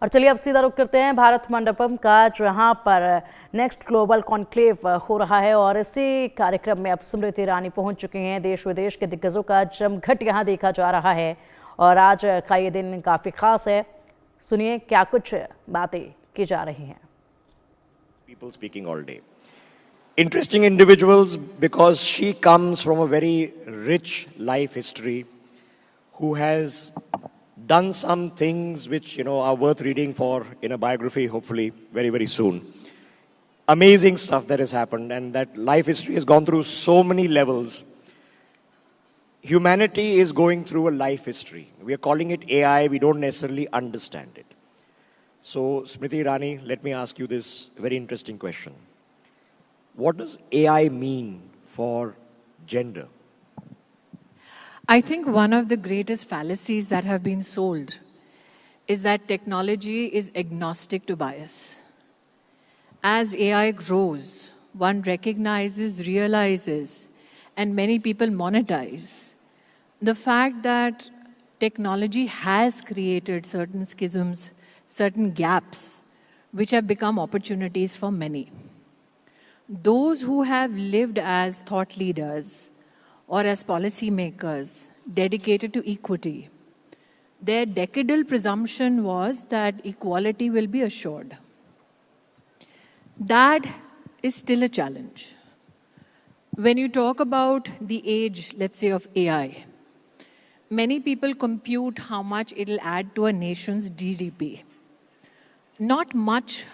और चलिए अब सीधा रुख करते हैं भारत मंडपम का, जहां पर नेक्स्ट ग्लोबल कॉन्क्लेव हो रहा है और इसी कार्यक्रम में अब स्मृति ईरानी पहुंच चुकी हैं। देश विदेश के दिग्गजों का जमघट यहां देखा जा रहा है और आज का ये दिन काफ़ी खास है। सुनिए क्या कुछ बातें की जा रही हैं। People speaking all day. Interesting individuals because she comes from a very rich life history, who has done some things which are worth reading for in a biography, hopefully very soon. Amazing stuff that has happened, and that life history has gone through so many levels. Humanity is going through a life history. We are calling it AI. We don't necessarily understand it. So, Smriti Irani, let me ask you this very interesting question. What does AI mean for gender? I think one of the greatest fallacies that have been sold is that technology is agnostic to bias. As AI grows, one recognizes, realizes, and many people monetize the fact that technology has created certain schisms, certain gaps, which have become opportunities for many. Those who have lived as thought leaders or as policymakers dedicated to equity, their decadal presumption was that equality will be assured. That is still a challenge. When you talk about the age, let's say, of AI, many people compute how much it'll add to a nation's GDP. Not much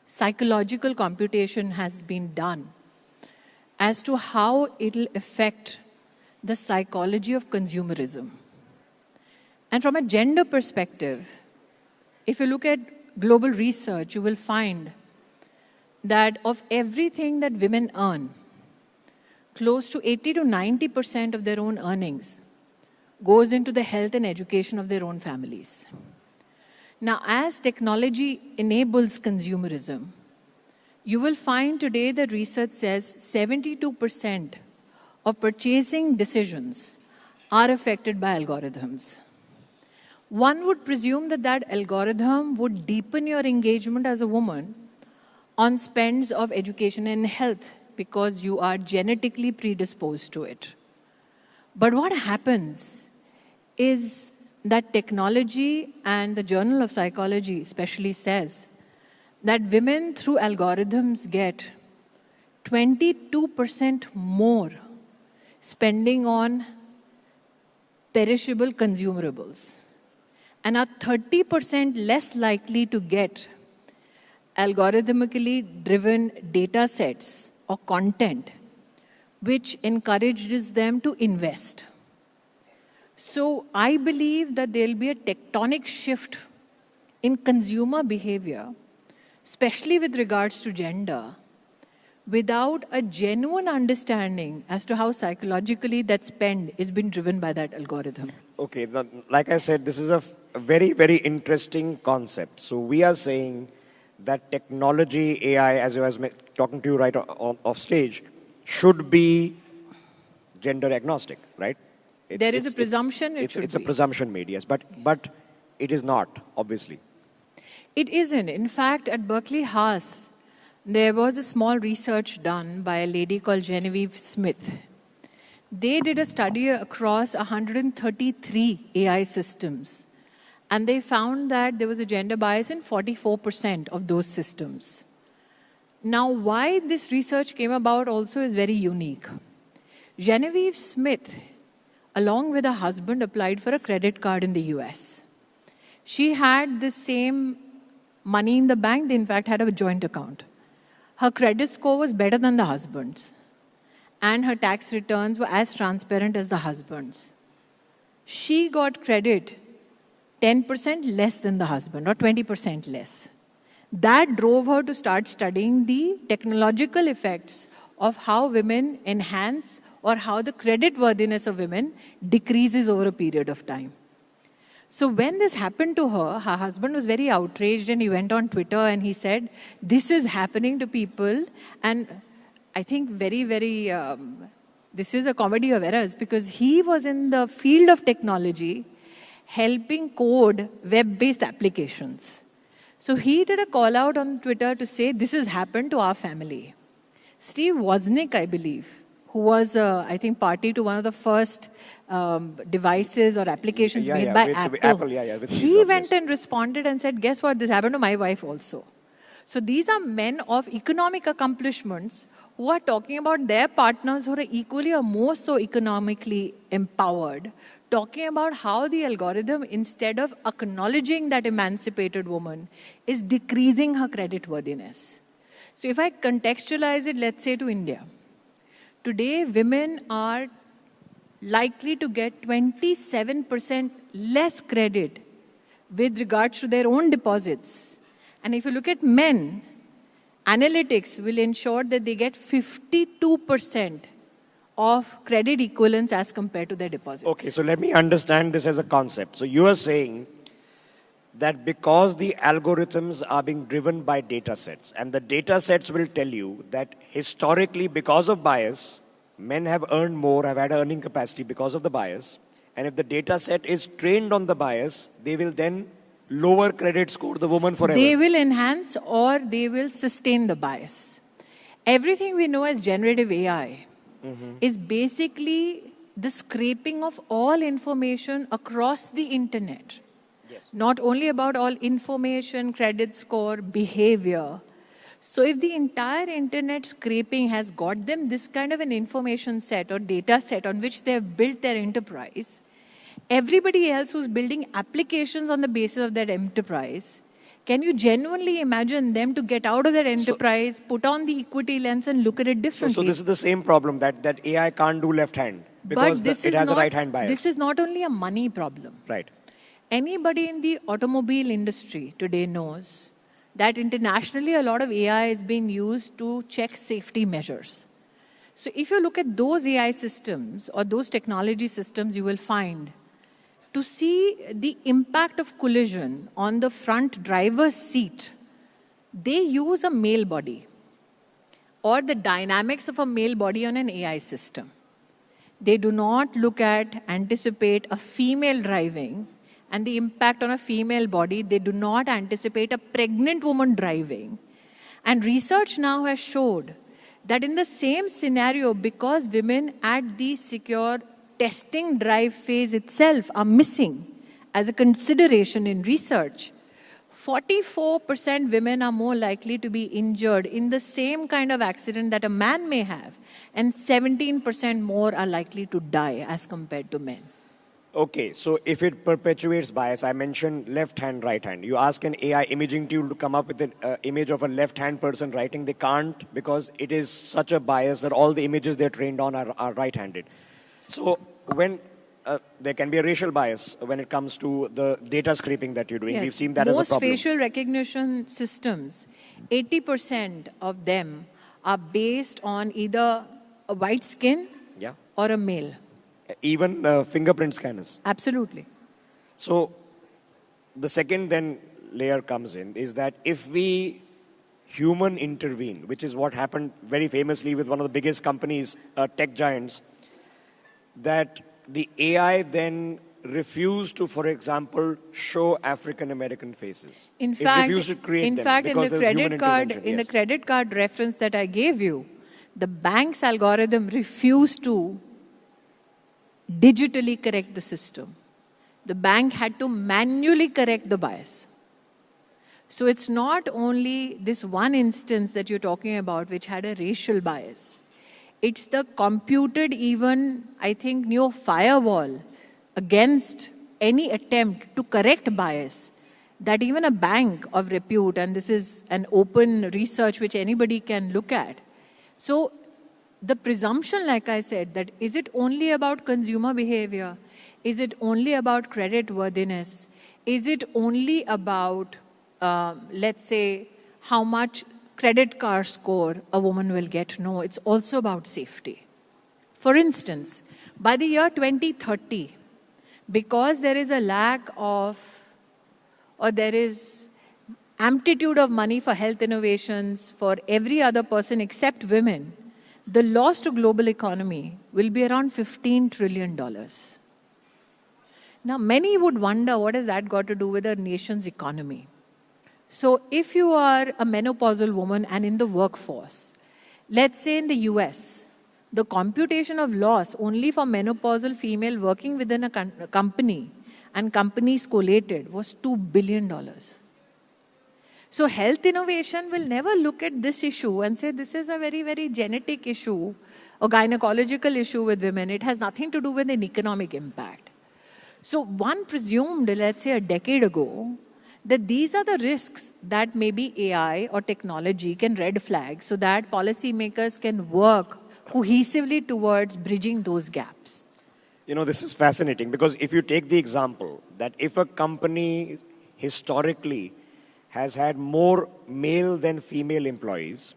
psychological computation has been done as to how it'll affect the psychology of consumerism. And from a gender perspective, if you look at global research, you will find that of everything that women earn, close to 80 to 90% of their own earnings goes into the health and education of their own families. Now, as technology enables consumerism, you will find today that research says 72% of purchasing decisions are affected by algorithms. One would presume that that algorithm would deepen your engagement as a woman on spends of education and health because you are genetically predisposed to it. But what happens is that technology, and the Journal of Psychology especially says that women through algorithms get 22% more spending on perishable consumerables and are 30% less likely to get algorithmically driven data sets or content which encourages them to invest. So I believe that there'll be a tectonic shift in consumer behavior, especially with regards to gender, without a genuine understanding as to how psychologically that spend is being driven by that algorithm. Okay, like I said, this is a very interesting concept. So we are saying that technology, AI, as I was talking to you right off stage, should be gender agnostic, right? There is a presumption it should be. It's a presumption made, yes, but it is not, obviously. It isn't. In fact, at Berkeley Haas, there was a small research done by a lady called Genevieve Smith. They did a study across 133 AI systems, and they found that there was a gender bias in 44% of those systems. Now, why this research came about also is very unique. Genevieve Smith, along with her husband, applied for a credit card in the US. She had the same money in the bank. They, in fact, had a joint account. Her credit score was better than the husband's, and her tax returns were as transparent as the husband's. She got credit 10% less than the husband, or 20% less. That drove her to start studying the technological effects of how women enhance or how the credit worthiness of women decreases over a period of time. So when this happened to her, her husband was very outraged and he went on Twitter and he said, this is happening to people. And I think this is a comedy of errors because he was in the field of technology helping code web-based applications. So he did a call out on Twitter to say, this has happened to our family. Steve Wozniak, I believe, who was, I think, party to one of the first devices or applications made by Apple. With He Steve went Jobs, and responded and said, guess what, this happened to my wife also. So these are men of economic accomplishments who are talking about their partners who are equally or more so economically empowered, talking about how the algorithm, instead of acknowledging that emancipated woman, is decreasing her creditworthiness. So if I contextualize it, let's say to India, today women are likely to get 27% less credit with regards to their own deposits. And if you look at men, analytics will ensure that they get 52% of credit equivalence as compared to their deposits. Okay, so let me understand this as a concept. So you are saying that because the algorithms are being driven by data sets, and the data sets will tell you that historically, because of bias, men have earned more, have had earning capacity because of the bias. And if the data set is trained on the bias, they will then lower credit score the woman forever. They will enhance or they will sustain the bias. Everything we know as generative AI is basically the scraping of all information across the internet. Yes. Not only about all information, credit score, behavior. So if the entire internet scraping has got them this kind of an information set or data set on which they have built their enterprise, everybody else who's building applications on the basis of that enterprise, can you genuinely imagine them to get out of their enterprise, put on the equity lens and look at it differently? So this is the same problem that AI can't do left hand because it has a right hand bias. This is not only a money problem. Right. Anybody in the automobile industry today knows that internationally a lot of AI is being used to check safety measures. So if you look at those AI systems or those technology systems, you will find to see the impact of collision on the front driver's seat, they use a male body or the dynamics of a male body on an AI system. They do not look at, anticipate a female driving and the impact on a female body. They do not anticipate a pregnant woman driving. And research now has showed that in the same scenario, because women at the secure testing drive phase itself are missing as a consideration in research, 44% women are more likely to be injured in the same kind of accident that a man may have, and 17% more are likely to die as compared to men. Okay, so if it perpetuates bias, I mentioned left hand, right hand. You ask an AI imaging tool to come up with an image of a left hand person writing, they can't because it is such a bias that all the images they're trained on are right handed. So when there can be a racial bias when it comes to the data scraping that you're doing. Yes. We've seen that as a problem. Most facial recognition systems, 80% of them are based on either a white skin or a male. Even fingerprint scanners. Absolutely. So the second then layer comes in is that if we human intervene, which is what happened very famously with one of the biggest companies, tech giants, that the AI then refused to, for example, show African American faces. In fact, it refused to create in them fact, in because the there was human credit card, intervention. in Yes. the credit card reference that I gave you, the bank's algorithm refused to digitally correct the system. The bank had to manually correct the bias. So it's not only this one instance that you're talking about which had a racial bias. It's the computed even, I think, new firewall against any attempt to correct bias that even a bank of repute, and this is an open research which anybody can look at. So the presumption, like I said, that is it only about consumer behavior? Is it only about credit worthiness? Is it only about, let's say, how much credit card score a woman will get? No, it's also about safety. For instance, by the year 2030, because there is a lack of, or there is amplitude of money for health innovations for every other person except women, the loss to global economy will be around $15 trillion. Now, many would wonder, what has that got to do with a nation's economy? So if you are a menopausal woman and in the workforce, let's say in the US, the computation of loss only for menopausal female working within a company and companies collated was $2 billion. So health innovation will never look at this issue and say this is a very, very genetic issue or gynecological issue with women. It has nothing to do with an economic impact. So one presumed, let's say a decade ago, that these are the risks that maybe AI or technology can red flag so that policymakers can work cohesively towards bridging those gaps. You know, this is fascinating because if you take the example that if a company historically has had more male than female employees,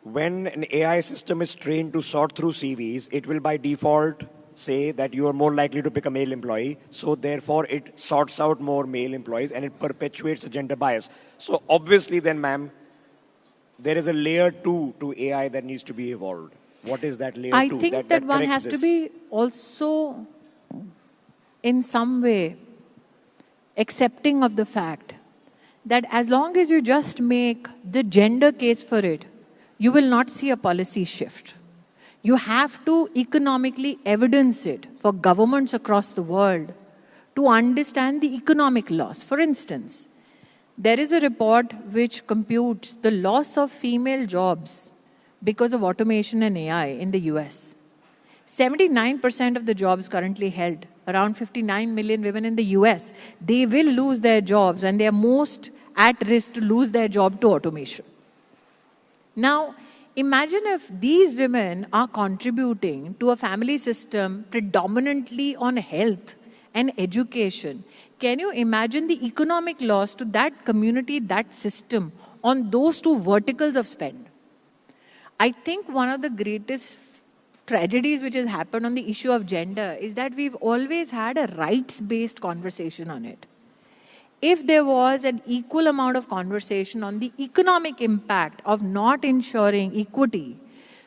when an AI system is trained to sort through CVs, it will by default say that you are more likely to pick a male employee. So therefore, it sorts out more male employees and it perpetuates a gender bias. So obviously then, ma'am, there is a layer 2 to AI that needs to be evolved. What is that layer 2? I think that one has to be also in some way accepting of the fact that as long as you just make the gender case for it, you will not see a policy shift. You have to economically evidence it for governments across the world to understand the economic loss. For instance, there is a report which computes the loss of female jobs because of automation and AI in the US. 79% of the jobs currently held, around 59 million women in the US, they will lose their jobs and they are most at risk to lose their job to automation. Now, imagine if these women are contributing to a family system predominantly on health and education. Can you imagine the economic loss to that community, that system, on those two verticals of spend? I think one of the greatest tragedies which has happened on the issue of gender is that we've always had a rights-based conversation on it. If there was an equal amount of conversation on the economic impact of not ensuring equity,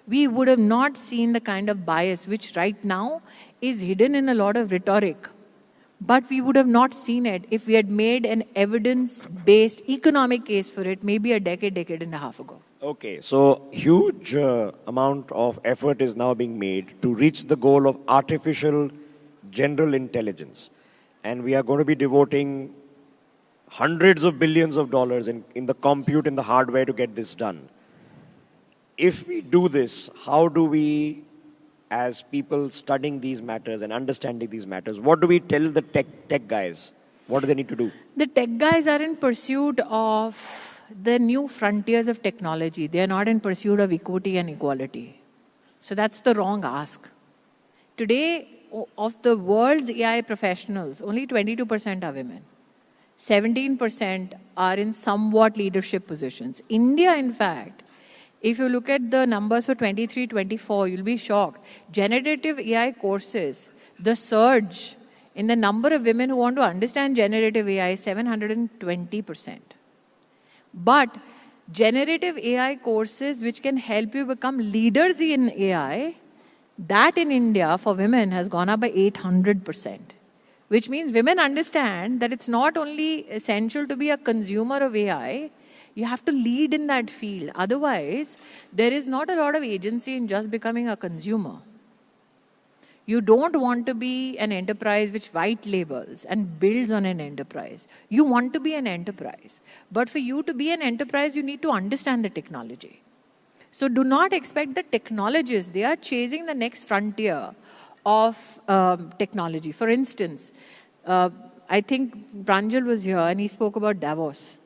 we would have not seen the kind of bias which right now is hidden in a lot of rhetoric. But we would have not seen it if we had made an evidence-based economic case for it maybe a decade and a half ago. Okay, so huge amount of effort is now being made to reach the goal of artificial general intelligence. And we are going to be devoting hundreds of billions of dollars in the compute and the hardware to get this done. If we do this, how do we, as people studying these matters and understanding these matters, what do we tell the tech guys? What do they need to do? The tech guys are in pursuit of the new frontiers of technology. They are not in pursuit of equity and equality. So that's the wrong ask. Today, of the world's AI professionals, only 22% are women. 17% are in somewhat leadership positions. India, in fact, if you look at the numbers for 23-24, you'll be shocked. Generative AI courses, the surge in the number of women who want to understand generative AI is 720%. But generative AI courses which can help you become leaders in AI, that in India for women has gone up by 800%. Which means women understand that it's not only essential to be a consumer of AI, you have to lead in that field. Otherwise, there is not a lot of agency in just becoming a consumer. You don't want to be an enterprise which white labels and builds on an enterprise. You want to be an enterprise. But for you to be an enterprise, you need to understand the technology. So do not expect the technologists. They are chasing the next frontier of technology. For instance, I think Pranjal was here and he spoke about Davos.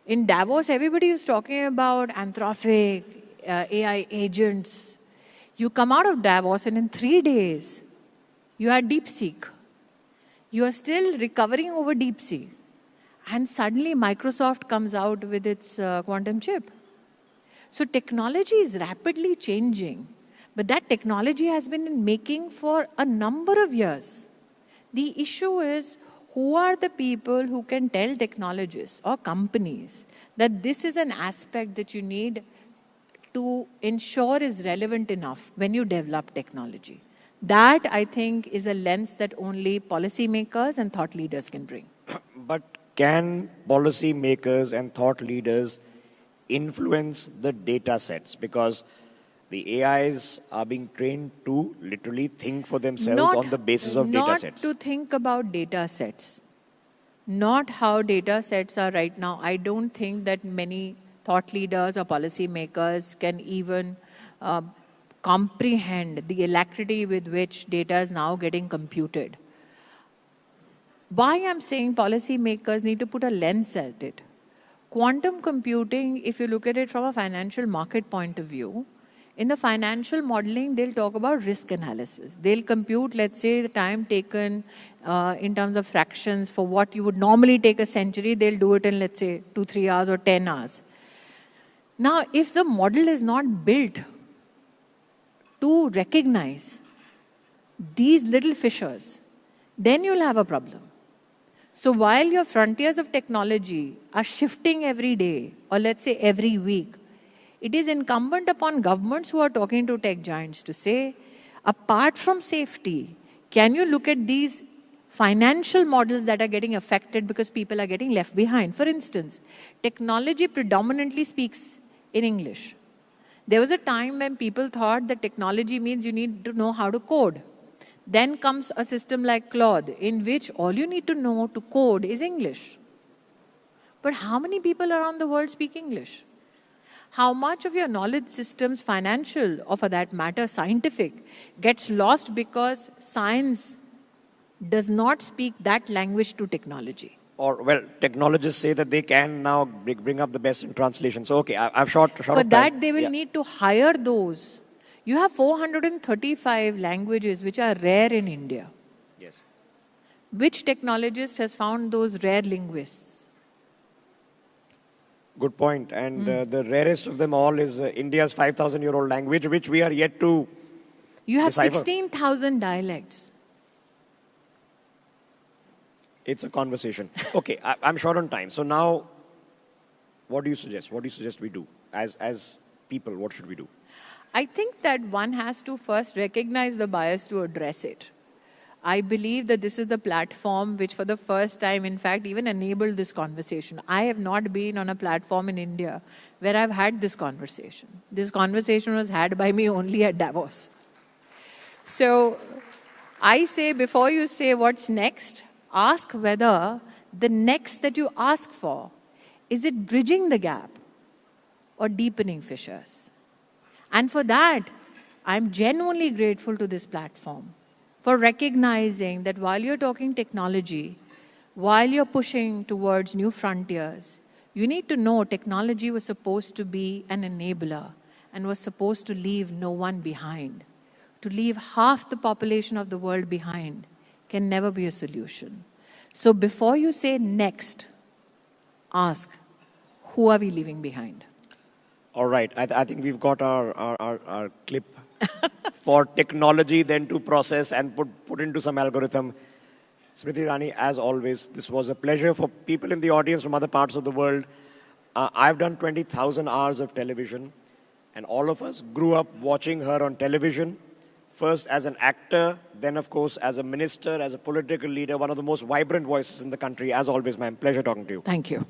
In Davos, everybody was talking about Anthropic, AI agents. You come out of Davos and in 3 days, you had DeepSeek. You are still recovering over DeepSeek. And suddenly Microsoft comes out with its quantum chip. So technology is rapidly changing. But that technology has been in making for a number of years. The issue is, who are the people who can tell technologists or companies that this is an aspect that you need to ensure is relevant enough when you develop technology? That, I think, is a lens that only policymakers and thought leaders can bring. But can policy makers and thought leaders influence the data sets? Because the AIs are being trained to literally think for themselves on the basis of data sets. Not to think about data sets. Not how data sets are right now. I don't think that many thought leaders or policy makers can even comprehend the alacrity with which data is now getting computed. Why I'm saying policy makers need to put a lens at it. Quantum computing, if you look at it from a financial market point of view, in the financial modeling, they'll talk about risk analysis. They'll compute, let's say, the time taken in terms of fractions for what you would normally take a century. They'll do it in, let's say, 2-3 hours or 10 hours. Now, if the model is not built to recognize these little fissures, then you'll have a problem. So while your frontiers of technology are shifting every day, or let's say every week, it is incumbent upon governments who are talking to tech giants to say, apart from safety, can you look at these financial models that are getting affected because people are getting left behind? For instance, technology predominantly speaks in English. There was a time when people thought that technology means you need to know how to code. Then comes a system like Claude, in which all you need to know to code is English. But how many people around the world speak English? How much of your knowledge systems, financial or for that matter scientific, gets lost because science does not speak that language to technology? Or, well, technologists say that they can now bring up the best in translation. So, okay, I've short For of that, time. they will need to hire those. You have 435 languages which are rare in India. Yes. Which technologist has found those rare linguists? Good point. And the rarest of them all is India's 5,000-year-old language, which we are yet to You have decipher. 16,000 dialects. It's a conversation. Okay, I'm short on time. So now, what do you suggest? What do you suggest we do? As people, what should we do? I think that one has to first recognize the bias to address it. I believe that this is the platform which for the first time, in fact, even enabled this conversation. I have not been on a platform in India where I've had this conversation. This conversation was had by me only at Davos. So I say, before you say what's next, ask whether the next that you ask for, is it bridging the gap or deepening fissures? And for that, I'm genuinely grateful to this platform for recognizing that while you're talking technology, while you're pushing towards new frontiers, you need to know technology was supposed to be an enabler and was supposed to leave no one behind. To leave half the population of the world behind can never be a solution. So before you say next, ask, who are we leaving behind? All right. I think we've got our clip for technology then to process and put into some algorithm. Smriti Irani, as always, this was a pleasure. For people in the audience from other parts of the world, I've done 20,000 hours of television, and all of us grew up watching her on television, first as an actor, then, of course, as a minister, as a political leader, one of the most vibrant voices in the country. As always, ma'am, pleasure talking to you. Thank you.